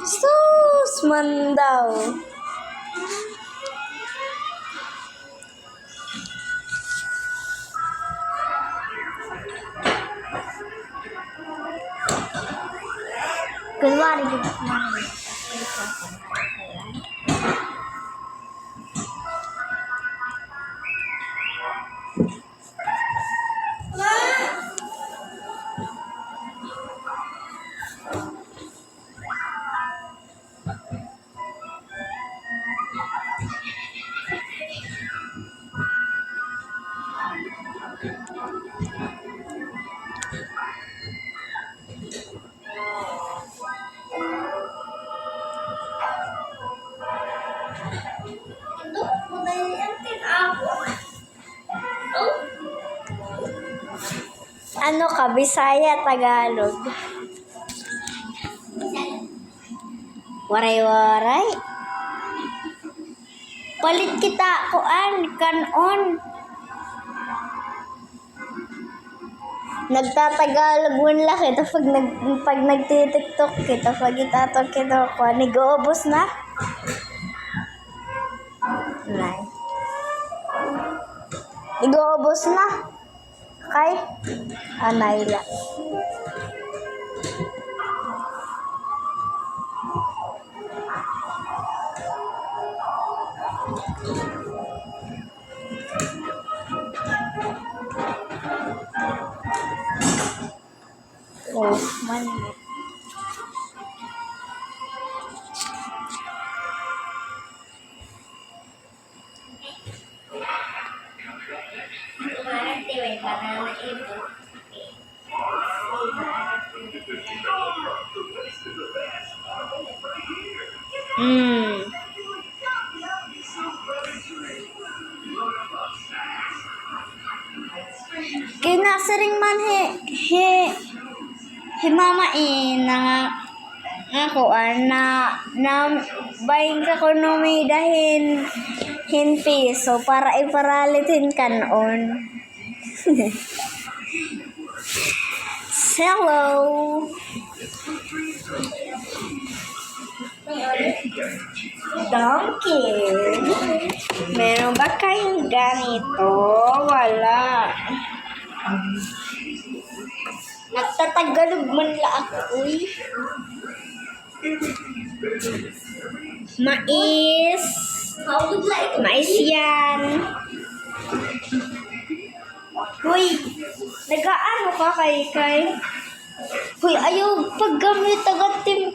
Sus man daw. Kunwari, dito na. Ano ka, Bisaya, Tagalog? Waray-waray. Palit kita kanon. Nagtatagalog mo lang kita pag nagtitiktok kita, pag itatok kita ko, nag-uubos na? Nay. Nag-uubos na? Kay? Anay lang. Oh, man. Kinasaring man he mama na kuan na bayin ka kuno may dahin hin piso para iparalitin kanon. Hello. Donkey. Meron ba kayong ganito? Wala. Nagtatagalog man la ako, uy. Mais. Mais yan. Uy, nag-aano ka kay? Uy, ayaw paggamit agad tim